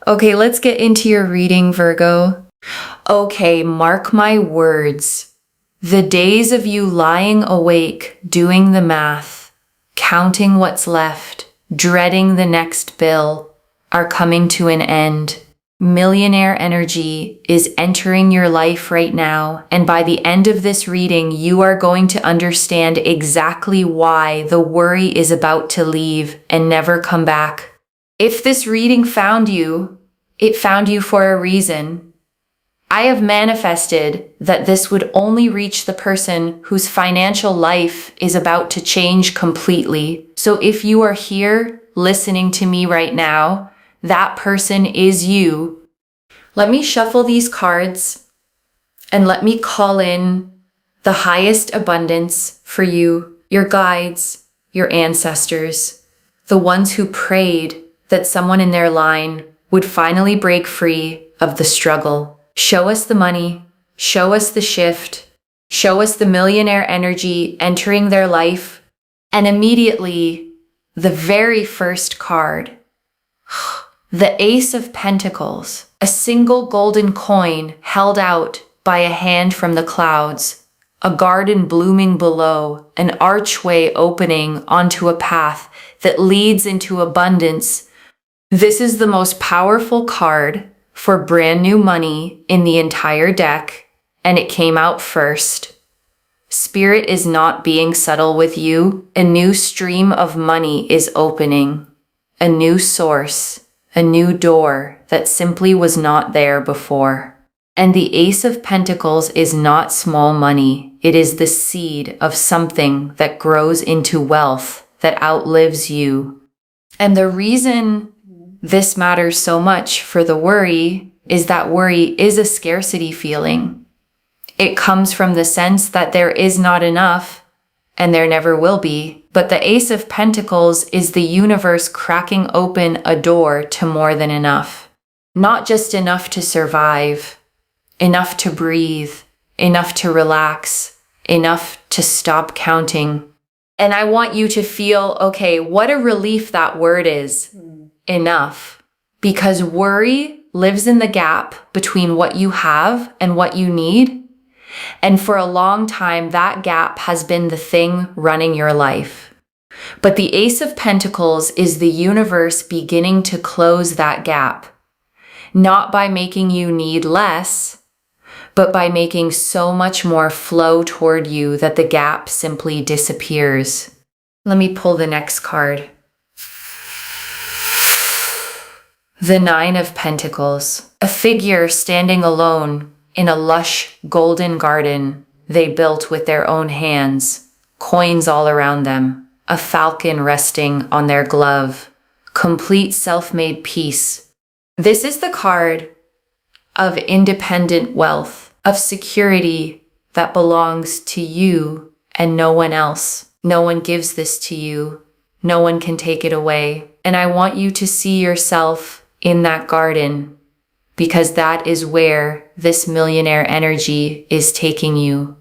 Okay, let's get into your reading, Virgo. Okay, mark my words. The days of you lying awake, doing the math, counting what's left, dreading the next bill, are coming to an end. Millionaire energy is entering your life right now, and by the end of this reading, you are going to understand exactly why the worry is about to leave and never come back. If this reading found you, it found you for a reason. I have manifested that this would only reach the person whose financial life is about to change completely. So if you are here listening to me right now, that person is you. Let me shuffle these cards and let me call in the highest abundance for you, your guides, your ancestors, the ones who prayed that someone in their line would finally break free of the struggle. Show us the money, show us the shift, show us the millionaire energy entering their life, and immediately, the very first card, the Ace of Pentacles, a single golden coin held out by a hand from the clouds, a garden blooming below, an archway opening onto a path that leads into abundance. This is the most powerful card for brand new money in the entire deck, and it came out first. Spirit is not being subtle with you. A new stream of money is opening, a new source, a new door that simply was not there before. And the Ace of Pentacles is not small money. It is the seed of something that grows into wealth that outlives you. And the reason this matters so much for the worry is that worry is a scarcity feeling. It comes from the sense that there is not enough and there never will be. But the Ace of Pentacles is the universe cracking open a door to more than enough. Not just enough to survive, enough to breathe, enough to relax, enough to stop counting. And I want you to feel, okay, what a relief that word is. Enough. Because worry lives in the gap between what you have and what you need. And for a long time, that gap has been the thing running your life. But the Ace of Pentacles is the universe beginning to close that gap. Not by making you need less, but by making so much more flow toward you that the gap simply disappears. Let me pull the next card. The Nine of Pentacles, a figure standing alone in a lush golden garden they built with their own hands, coins all around them, a falcon resting on their glove, complete self-made peace. This is the card of independent wealth, of security that belongs to you and no one else. No one gives this to you. No one can take it away. And I want you to see yourself in that garden, because that is where this millionaire energy is taking you.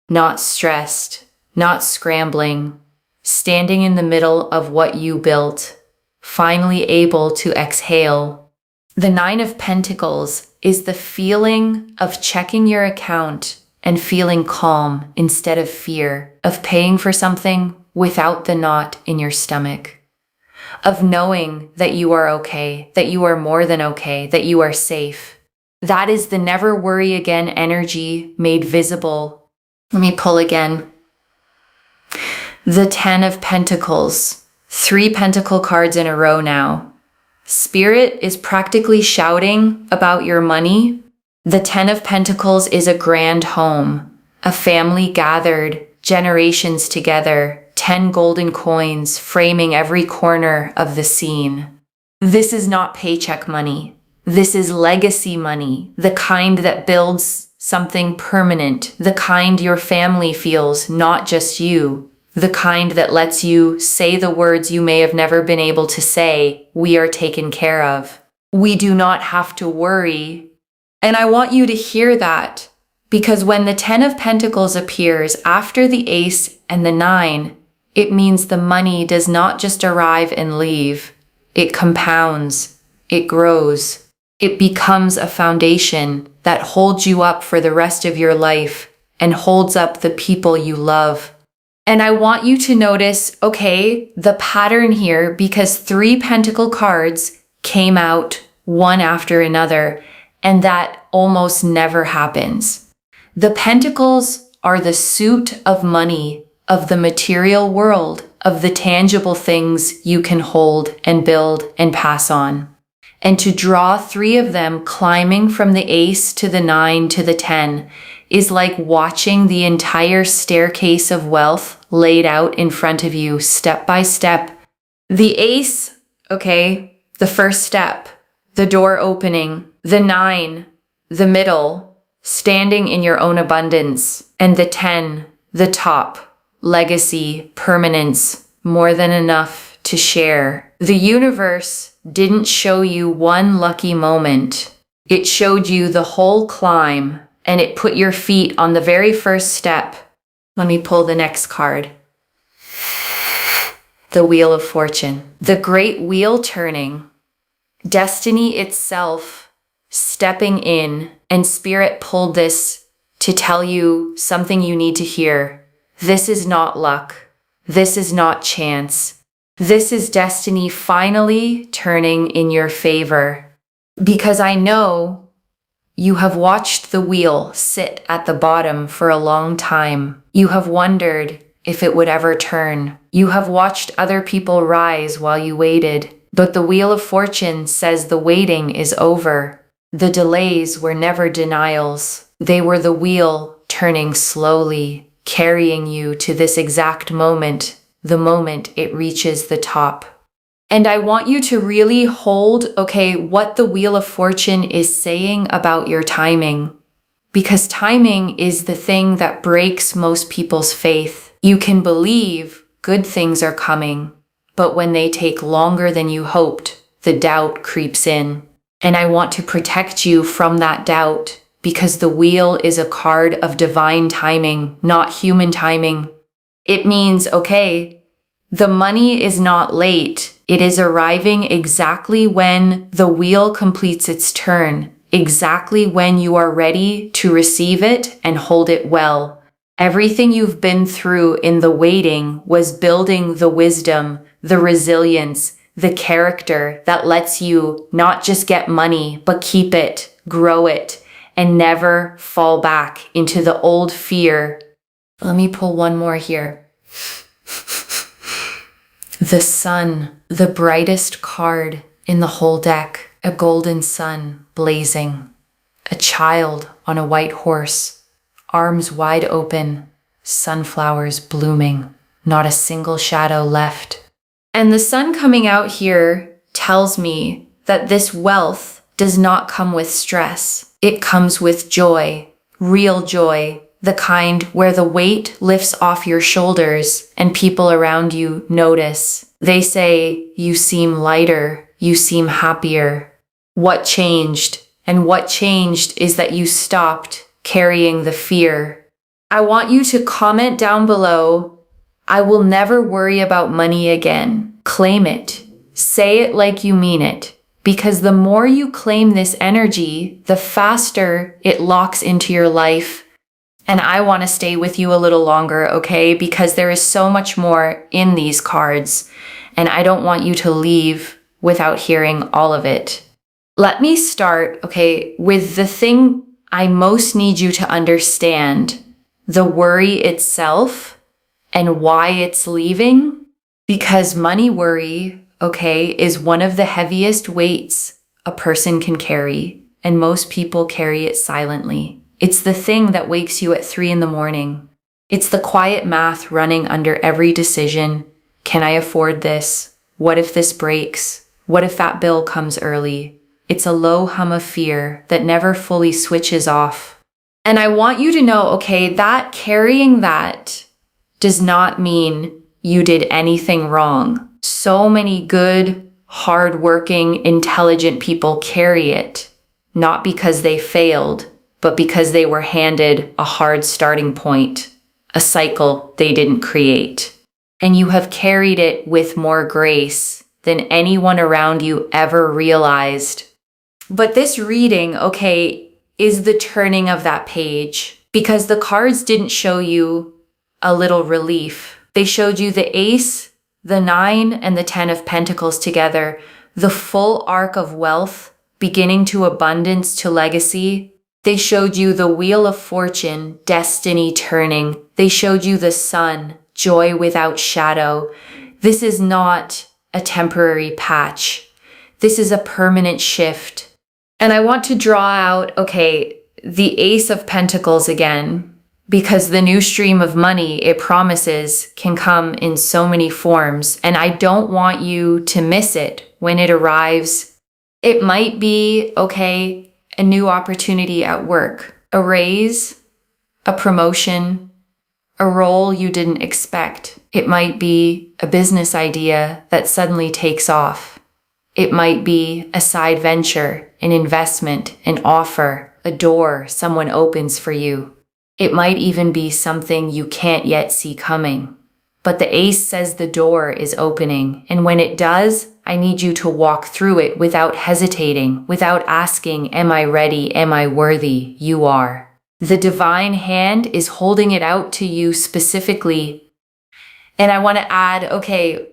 Not stressed, not scrambling, standing in the middle of what you built, finally able to exhale. The Nine of Pentacles is the feeling of checking your account and feeling calm instead of fear, of paying for something without the knot in your stomach, of knowing that you are okay, that you are more than okay, that you are safe. That is the never worry again energy made visible. Let me pull again. The Ten of Pentacles, 3 pentacle cards in a row now. Spirit is practically shouting about your money. The Ten of Pentacles is a grand home, a family gathered, generations together, 10 golden coins framing every corner of the scene. This is not paycheck money. This is legacy money, the kind that builds something permanent, the kind your family feels, not just you, the kind that lets you say the words you may have never been able to say, we are taken care of. We do not have to worry. And I want you to hear that, because when the Ten of Pentacles appears after the Ace and the Nine, it means the money does not just arrive and leave. It compounds. It grows. It becomes a foundation that holds you up for the rest of your life and holds up the people you love. And I want you to notice, okay, the pattern here, because 3 pentacle cards came out one after another, and that almost never happens. The pentacles are the suit of money, of the material world, of the tangible things you can hold and build and pass on. And to draw 3 of them climbing from the ace to the 9 to the 10 is like watching the entire staircase of wealth laid out in front of you step by step. The ace, okay, the first step, the door opening, the 9, the middle, standing in your own abundance, and the 10, the top, legacy, permanence, more than enough to share. The universe didn't show you one lucky moment. It showed you the whole climb, and it put your feet on the very first step. Let me pull the next card. The Wheel of Fortune. The great wheel turning. Destiny itself stepping in, and Spirit pulled this to tell you something you need to hear. This is not luck. This is not chance. This is destiny finally turning in your favor. Because I know you have watched the wheel sit at the bottom for a long time. You have wondered if it would ever turn. You have watched other people rise while you waited. But the Wheel of Fortune says the waiting is over. The delays were never denials. They were the wheel turning slowly, carrying you to this exact moment, the moment it reaches the top. And I want you to really hold, okay, what the Wheel of Fortune is saying about your timing. Because timing is the thing that breaks most people's faith. You can believe good things are coming, but when they take longer than you hoped, the doubt creeps in. And I want to protect you from that doubt, because the wheel is a card of divine timing, not human timing. It means, okay, the money is not late. It is arriving exactly when the wheel completes its turn, exactly when you are ready to receive it and hold it well. Everything you've been through in the waiting was building the wisdom, the resilience, the character that lets you not just get money, but keep it, grow it, and never fall back into the old fear. Let me pull one more here. The sun, the brightest card in the whole deck, a golden sun blazing, a child on a white horse, arms wide open, sunflowers blooming, not a single shadow left. And the sun coming out here tells me that this wealth does not come with stress. It comes with joy, real joy, the kind where the weight lifts off your shoulders and people around you notice. They say, you seem lighter, you seem happier. What changed? And what changed is that you stopped carrying the fear. I want you to comment down below, I will never worry about money again. Claim it. Say it like you mean it. Because the more you claim this energy, the faster it locks into your life. And I want to stay with you a little longer, okay? Because there is so much more in these cards. And I don't want you to leave without hearing all of it. Let me start, okay, with the thing I most need you to understand. The worry itself and why it's leaving. Because money worry, okay, is one of the heaviest weights a person can carry. And most people carry it silently. It's the thing that wakes you at 3 a.m. It's the quiet math running under every decision. Can I afford this? What if this breaks? What if that bill comes early? It's a low hum of fear that never fully switches off. And I want you to know, okay, that carrying that does not mean you did anything wrong. So many good, hardworking, intelligent people carry it, not because they failed, but because they were handed a hard starting point, a cycle they didn't create. And you have carried it with more grace than anyone around you ever realized. But this reading, okay, is the turning of that page, because the cards didn't show you a little relief. They showed you the Ace, the 9, and the 10 of Pentacles together, the full arc of wealth, beginning to abundance to legacy. They showed you the Wheel of Fortune, destiny turning. They showed you the Sun, joy without shadow. This is not a temporary patch. This is a permanent shift. And I want to draw out, okay, the Ace of Pentacles again, because the new stream of money it promises can come in so many forms, and I don't want you to miss it when it arrives. It might be, okay, a new opportunity at work, a raise, a promotion, a role you didn't expect. It might be a business idea that suddenly takes off. It might be a side venture, an investment, an offer, a door someone opens for you. It might even be something you can't yet see coming. But the Ace says the door is opening, and when it does, I need you to walk through it without hesitating, without asking, am I ready? Am I worthy? You are. The divine hand is holding it out to you specifically. And I want to add, okay,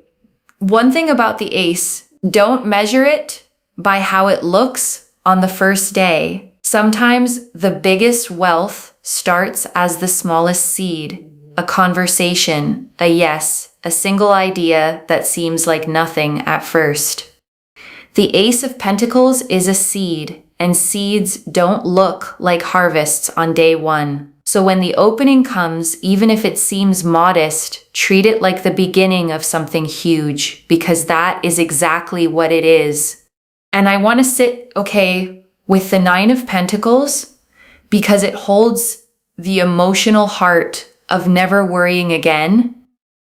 one thing about the Ace, don't measure it by how it looks on the first day. Sometimes the biggest wealth starts as the smallest seed, a conversation, a yes, a single idea that seems like nothing at first. The Ace of Pentacles is a seed, and seeds don't look like harvests on day one. So when the opening comes, even if it seems modest, treat it like the beginning of something huge, because that is exactly what it is. And I want to sit, okay, with the 9 of Pentacles, because it holds the emotional heart of never worrying again.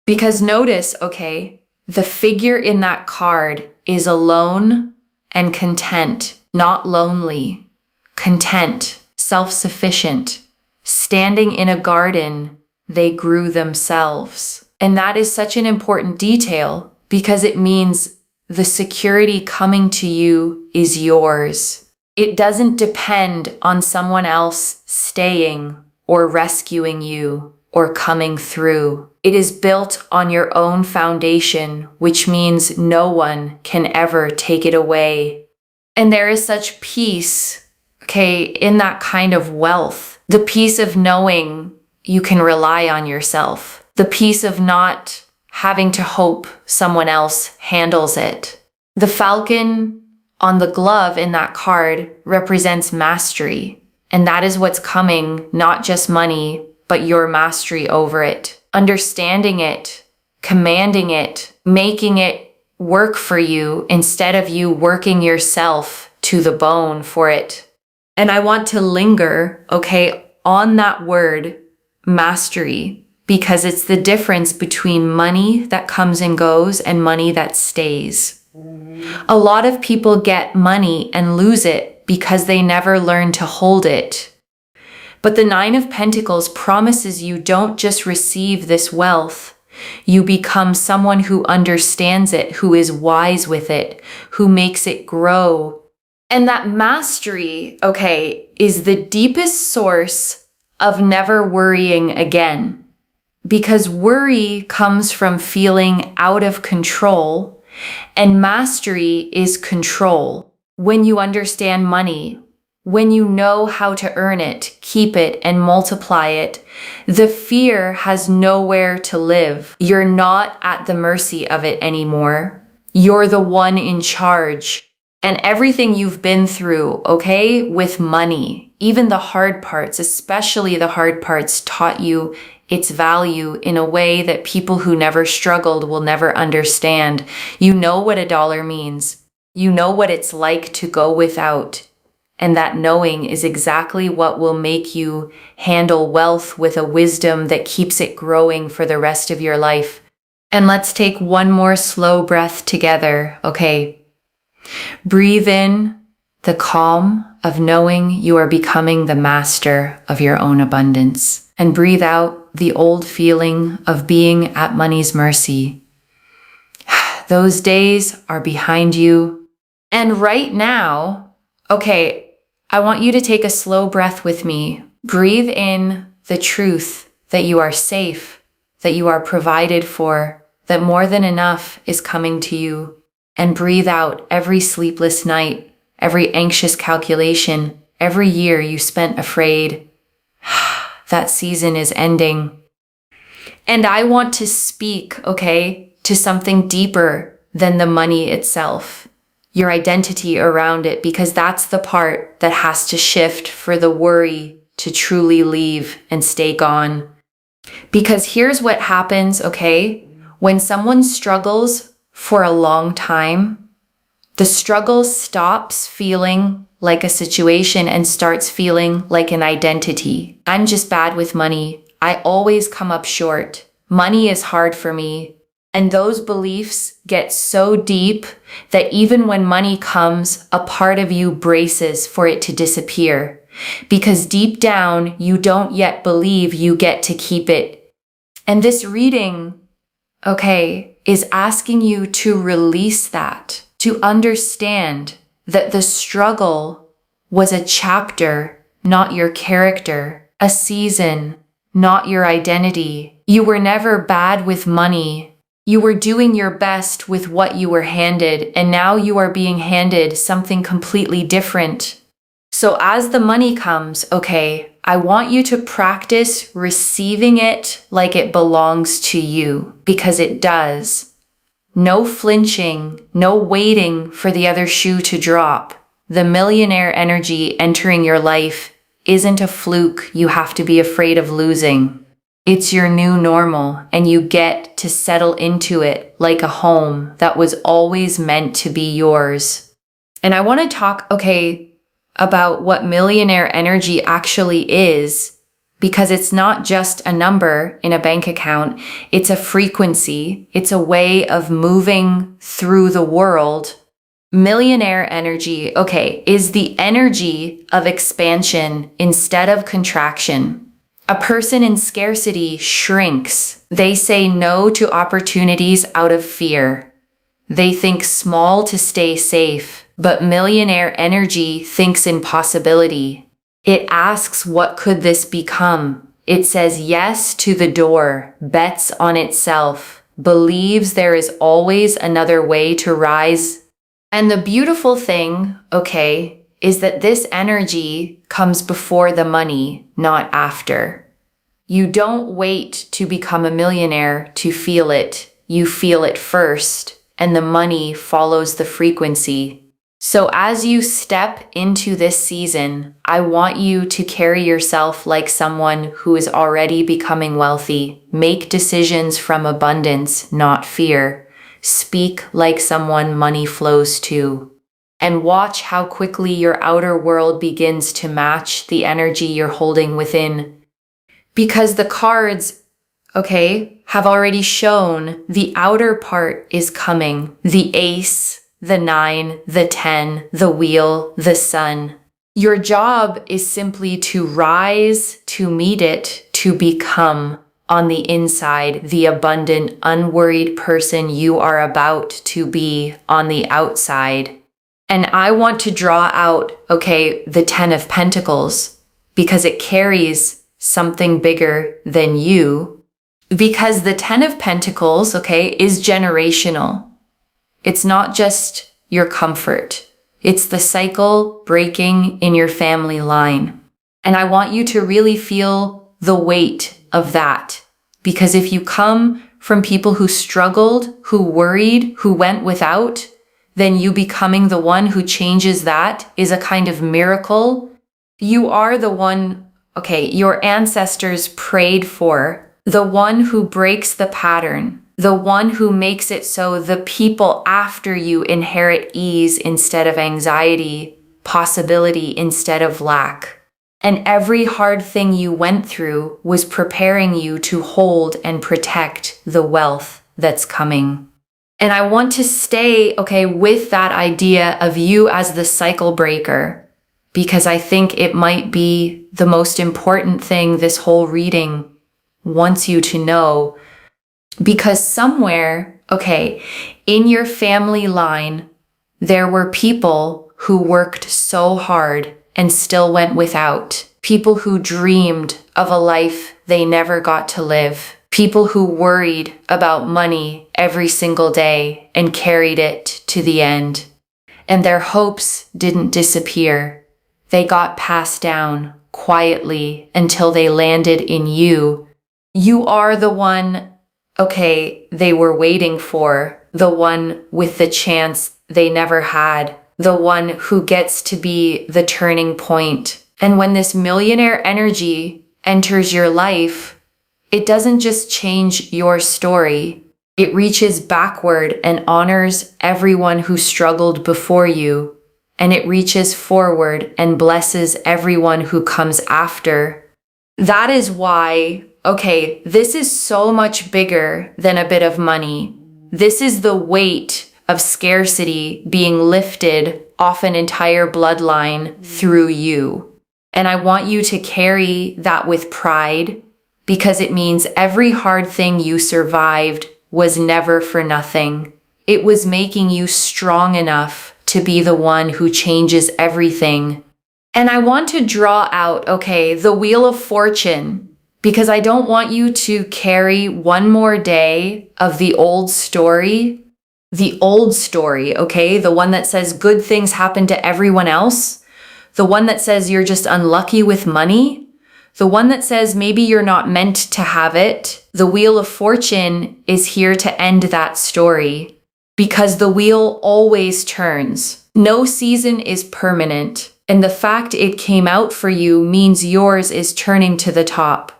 Because notice, okay, the figure in that card is alone and content, not lonely, content, self-sufficient, standing in a garden they grew themselves. And that is such an important detail because it means the security coming to you is yours. It doesn't depend on someone else staying or rescuing you or coming through. It is built on your own foundation, which means no one can ever take it away. And there is such peace, okay, in that kind of wealth. The peace of knowing you can rely on yourself. The peace of not having to hope someone else handles it. The falcon on the glove in that card represents mastery. And that is what's coming, not just money, but your mastery over it. Understanding it, commanding it, making it work for you instead of you working yourself to the bone for it. And I want to linger, okay, on that word, mastery, because it's the difference between money that comes and goes and money that stays. A lot of people get money and lose it because they never learn to hold it. But the 9 of Pentacles promises you don't just receive this wealth, you become someone who understands it, who is wise with it, who makes it grow. And that mastery, okay, is the deepest source of never worrying again. Because worry comes from feeling out of control, and mastery is control. When you understand money, when you know how to earn it, keep it, and multiply it, the fear has nowhere to live. You're not at the mercy of it anymore. You're the one in charge. And everything you've been through, okay, with money, even the hard parts, especially the hard parts, taught you its value in a way that people who never struggled will never understand. You know what $1 means. You know what it's like to go without. And that knowing is exactly what will make you handle wealth with a wisdom that keeps it growing for the rest of your life. And let's take one more slow breath together, okay? Breathe in the calm of knowing you are becoming the master of your own abundance. And breathe out the old feeling of being at money's mercy. Those days are behind you. And right now, Okay, I want you to take a slow breath with me. Breathe in the truth that you are safe, that you are provided for, that more than enough is coming to you. And breathe out every sleepless night, every anxious calculation, every year you spent afraid. That season is ending. And I want to speak, okay, to something deeper than the money itself, your identity around it, because that's the part that has to shift for the worry to truly leave and stay gone. Because here's what happens, okay? When someone struggles for a long time, the struggle stops feeling like a situation and starts feeling like an identity. I'm just bad with money. I always come up short. Money is hard for me. And those beliefs get so deep that even when money comes, a part of you braces for it to disappear. Because deep down, you don't yet believe you get to keep it. And this reading, okay, is asking you to release that, to understand that the struggle was a chapter, not your character, a season, not your identity. You were never bad with money. You were doing your best with what you were handed, and now you are being handed something completely different. So as the money comes, okay, I want you to practice receiving it like it belongs to you, because it does. No flinching, no waiting for the other shoe to drop. The millionaire energy entering your life isn't a fluke you have to be afraid of losing. It's your new normal, and you get to settle into it like a home that was always meant to be yours. And I want to talk, okay, about what millionaire energy actually is, because it's not just a number in a bank account. It's a frequency. It's a way of moving through the world. Millionaire energy, okay, is the energy of expansion instead of contraction. A person in scarcity shrinks. They say no to opportunities out of fear. They think small to stay safe, but millionaire energy thinks in possibility. It asks, what could this become? It says yes to the door, bets on itself, believes there is always another way to rise. And the beautiful thing, okay, is that this energy comes before the money, not after. You don't wait to become a millionaire to feel it. You feel it first, and the money follows the frequency. So as you step into this season, I want you to carry yourself like someone who is already becoming wealthy. Make decisions from abundance, not fear. Speak like someone money flows to. And watch how quickly your outer world begins to match the energy you're holding within. Because the cards, okay, have already shown the outer part is coming. The ace, the 9, the 10, the wheel, the sun. Your job is simply to rise, to meet it, to become on the inside the abundant, unworried person you are about to be on the outside. And I want to draw out, okay, the 10 of Pentacles, because it carries something bigger than you. Because the 10 of Pentacles, okay, is generational. It's not just your comfort. It's the cycle breaking in your family line. And I want you to really feel the weight of that. Because if you come from people who struggled, who worried, who went without, then you becoming the one who changes that is a kind of miracle. You are the one, okay, your ancestors prayed for, the one who breaks the pattern, the one who makes it so the people after you inherit ease instead of anxiety, possibility instead of lack. And every hard thing you went through was preparing you to hold and protect the wealth that's coming. And I want to stay, okay, with that idea of you as the cycle breaker, because I think it might be the most important thing this whole reading wants you to know. Because somewhere, okay, in your family line, there were people who worked so hard and still went without. People who dreamed of a life they never got to live. People who worried about money every single day and carried it to the end. And their hopes didn't disappear. They got passed down quietly until they landed in you. You are the one, they were waiting for, the one with the chance they never had, the one who gets to be the turning point. And when this millionaire energy enters your life, it doesn't just change your story. It reaches backward and honors everyone who struggled before you. And it reaches forward and blesses everyone who comes after. That is why, this is so much bigger than a bit of money. This is the weight of scarcity being lifted off an entire bloodline through you. And I want you to carry that with pride, because it means every hard thing you survived was never for nothing. It was making you strong enough to be the one who changes everything. And I want to draw out, the Wheel of Fortune, because I don't want you to carry one more day of the old story. The old story, the one that says good things happen to everyone else. The one that says you're just unlucky with money. The one that says maybe you're not meant to have it. The Wheel of Fortune is here to end that story, because the wheel always turns. No season is permanent, and the fact it came out for you means yours is turning to the top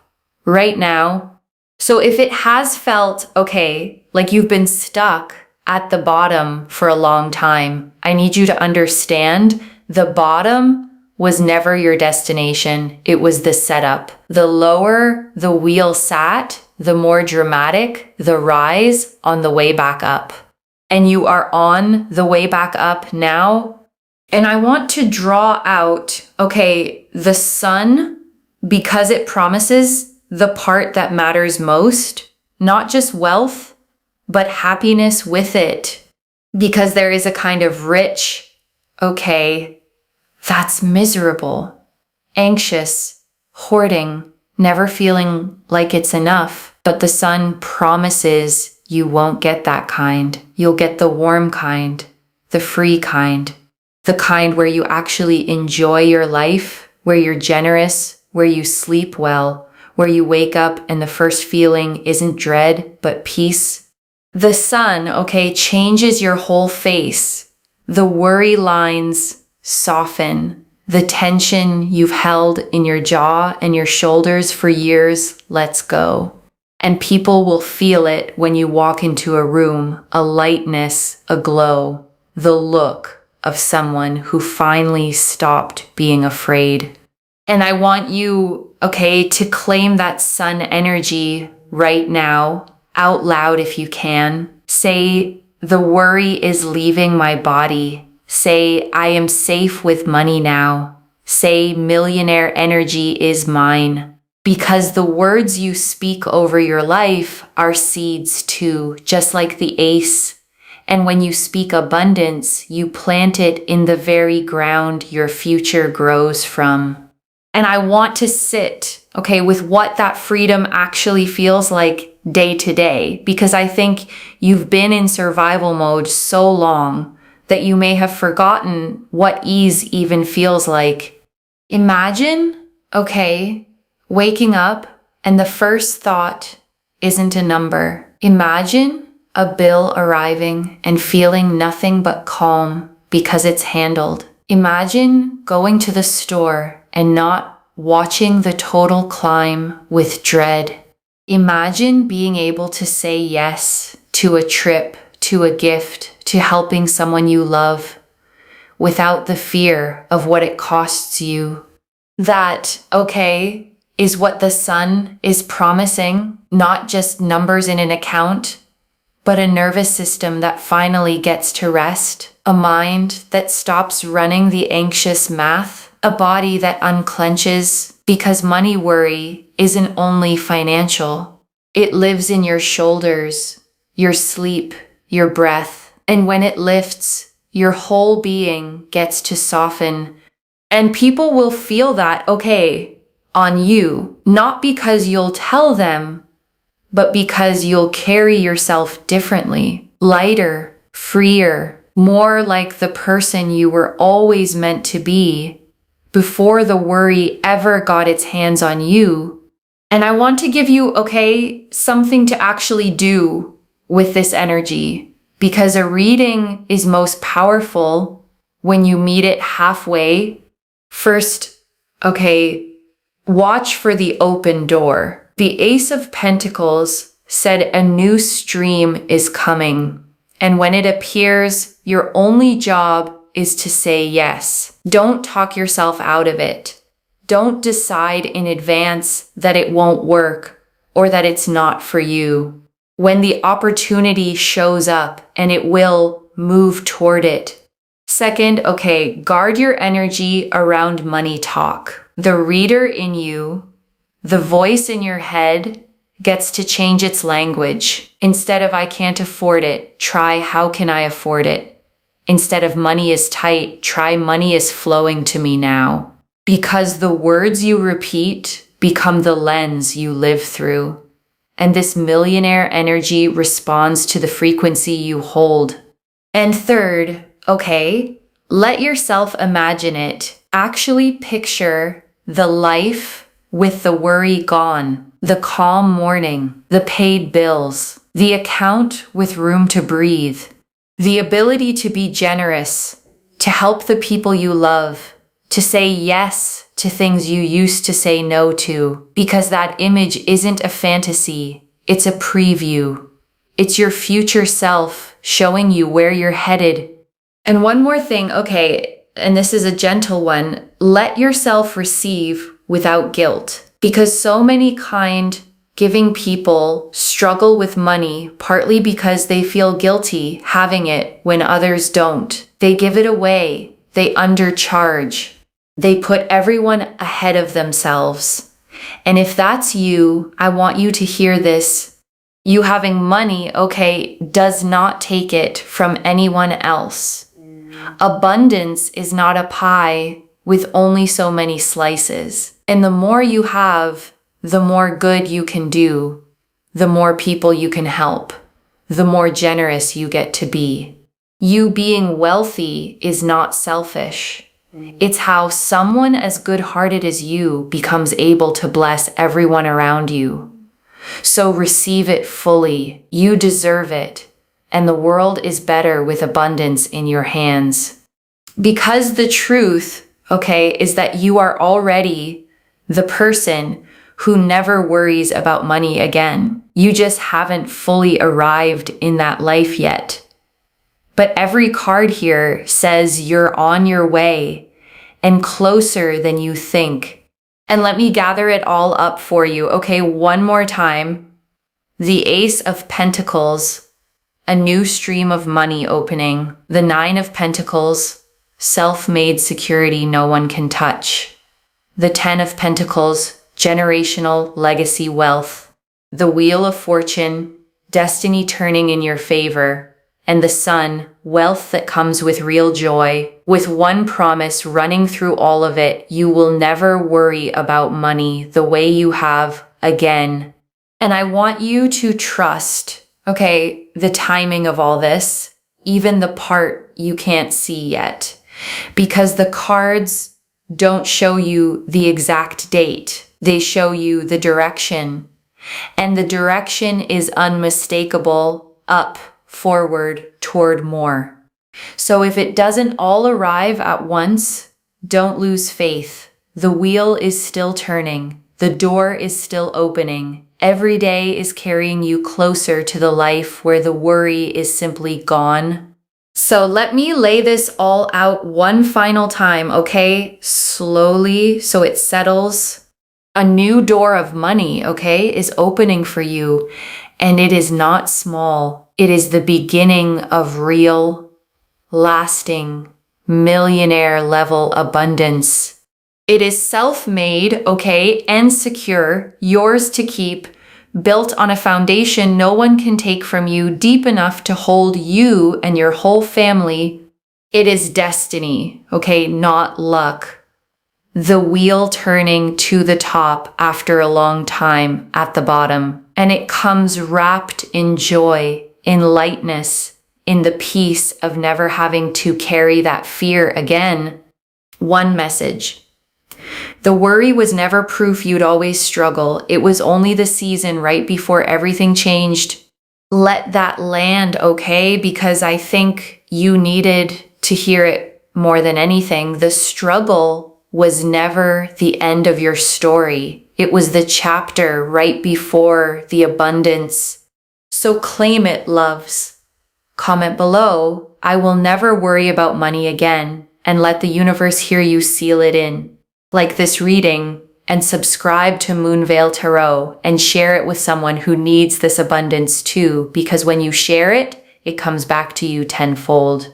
right now. So if it has felt, like you've been stuck at the bottom for a long time, I need you to understand the bottom was never your destination. It was the setup. The lower the wheel sat, the more dramatic the rise on the way back up. And you are on the way back up now. And I want to draw out, the sun, because it promises the part that matters most, not just wealth, but happiness with it. Because there is a kind of rich, that's miserable, anxious, hoarding, never feeling like it's enough. But the sun promises you won't get that kind. You'll get the warm kind, the free kind, the kind where you actually enjoy your life, where you're generous, where you sleep well, where you wake up and the first feeling isn't dread, but peace. The sun, changes your whole face. The worry lines soften. The tension you've held in your jaw and your shoulders for years lets go. And people will feel it when you walk into a room, a lightness, a glow, the look of someone who finally stopped being afraid. And I want you, to claim that sun energy right now, out loud if you can. Say, the worry is leaving my body. Say, I am safe with money now. Say, millionaire energy is mine. Because the words you speak over your life are seeds too, just like the ace. And when you speak abundance, you plant it in the very ground your future grows from. And I want to sit, with what that freedom actually feels like day to day, because I think you've been in survival mode so long that you may have forgotten what ease even feels like. Imagine, waking up and the first thought isn't a number. Imagine a bill arriving and feeling nothing but calm because it's handled. Imagine going to the store and not watching the total climb with dread. Imagine being able to say yes to a trip, to a gift, to helping someone you love without the fear of what it costs you. That, is what the sun is promising, not just numbers in an account, but a nervous system that finally gets to rest, a mind that stops running the anxious math, a body that unclenches because money worry isn't only financial. It lives in your shoulders, your sleep, your breath, and when it lifts, your whole being gets to soften. And people will feel that, okay, on you, not because you'll tell them, but because you'll carry yourself differently, lighter, freer, more like the person you were always meant to be before the worry ever got its hands on you. And I want to give you, okay, something to actually do with this energy, because a reading is most powerful when you meet it halfway. First, okay, watch for the open door. The Ace of Pentacles said a new stream is coming. And when it appears, your only job is to say yes. Don't talk yourself out of it. Don't decide in advance that it won't work or that it's not for you. When the opportunity shows up, and it will, move toward it. Second, okay, guard your energy around money talk. The reader in you, the voice in your head, gets to change its language. Instead of I can't afford it, try how can I afford it? Instead of money is tight, try money is flowing to me now. Because the words you repeat become the lens you live through. And this millionaire energy responds to the frequency you hold. And third, okay, let yourself imagine it. Actually picture the life with the worry gone, the calm morning, the paid bills, the account with room to breathe, the ability to be generous, to help the people you love, to say yes to things you used to say no to, because that image isn't a fantasy, it's a preview. It's your future self showing you where you're headed. And one more thing, okay, and this is a gentle one, let yourself receive without guilt. Because so many kind, giving people struggle with money, partly because they feel guilty having it when others don't. They give it away, they undercharge. They put everyone ahead of themselves. And if that's you, I want you to hear this. You having money, okay, does not take it from anyone else. Abundance is not a pie with only so many slices. And the more you have, the more good you can do, the more people you can help, the more generous you get to be. You being wealthy is not selfish. It's how someone as good-hearted as you becomes able to bless everyone around you. So receive it fully. You deserve it. And the world is better with abundance in your hands. Because the truth, okay, is that you are already the person who never worries about money again. You just haven't fully arrived in that life yet. But every card here says you're on your way and closer than you think. And let me gather it all up for you. Okay, one more time. The Ace of Pentacles, a new stream of money opening. The Nine of Pentacles, self-made security no one can touch. The Ten of Pentacles, generational legacy wealth. The Wheel of Fortune, destiny turning in your favor. And the Sun, wealth that comes with real joy. With one promise running through all of it, you will never worry about money the way you have again. And I want you to trust, okay, the timing of all this, even the part you can't see yet. Because the cards don't show you the exact date. They show you the direction. And the direction is unmistakable, up, forward, toward more. So if it doesn't all arrive at once, don't lose faith. The wheel is still turning. The door is still opening. Every day is carrying you closer to the life where the worry is simply gone. So let me lay this all out one final time, okay? Slowly, so it settles. A new door of money, okay, is opening for you. And it is not small. It is the beginning of real, lasting, millionaire level abundance. It is self-made, okay, and secure, yours to keep, built on a foundation no one can take from you, deep enough to hold you and your whole family It is destiny, okay, not luck. The wheel turning to the top after a long time at the bottom. And it comes wrapped in joy, in lightness, in the peace of never having to carry that fear again. One message. The worry was never proof you'd always struggle. It was only the season right before everything changed. Let that land, okay? Because I think you needed to hear it more than anything. The struggle was never the end of your story. It was the chapter right before the abundance. So claim it, loves. Comment below, I will never worry about money again, and let the universe hear you seal it in. Like this reading, and subscribe to Moonveil Tarot and share it with someone who needs this abundance too, because when you share it, it comes back to you tenfold.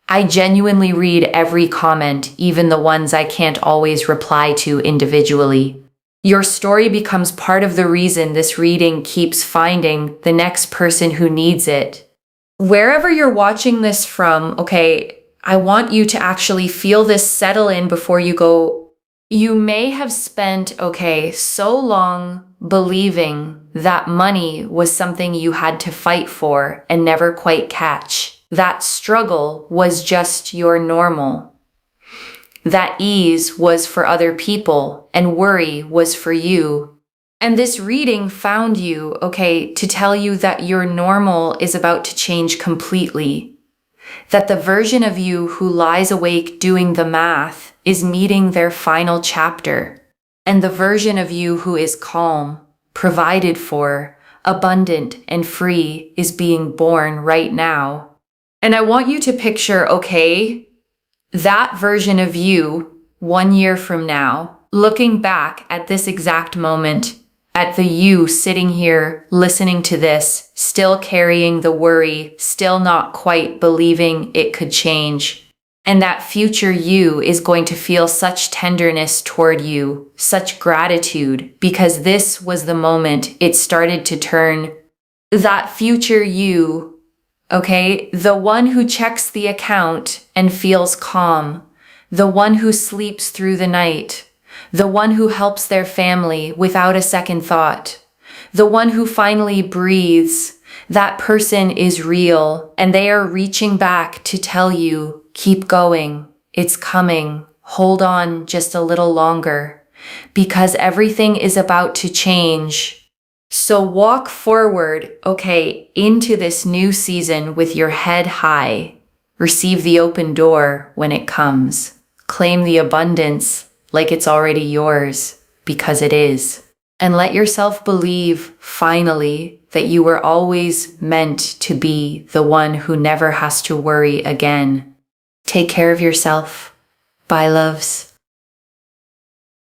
I genuinely read every comment, even the ones I can't always reply to individually. Your story becomes part of the reason this reading keeps finding the next person who needs it. Wherever you're watching this from, okay, I want you to actually feel this settle in before you go. You may have spent, so long believing that money was something you had to fight for and never quite catch. That struggle was just your normal. That ease was for other people and worry was for you. And this reading found you, to tell you that your normal is about to change completely. That the version of you who lies awake doing the math is meeting their final chapter, and the version of you who is calm, provided for, abundant, and free is being born right now. And I want you to picture, that version of you 1 year from now, looking back at this exact moment, at the you sitting here listening to this, still carrying the worry, still not quite believing it could change. And that future you is going to feel such tenderness toward you, such gratitude, because this was the moment it started to turn. That future you, the one who checks the account and feels calm, the one who sleeps through the night, the one who helps their family without a second thought, the one who finally breathes, that person is real, and they are reaching back to tell you, keep going, it's coming, hold on just a little longer, because everything is about to change. So walk forward, into this new season with your head high. Receive the open door when it comes. Claim the abundance like it's already yours, because it is. And let yourself believe, finally, that you were always meant to be the one who never has to worry again. Take care of yourself. Bye, loves.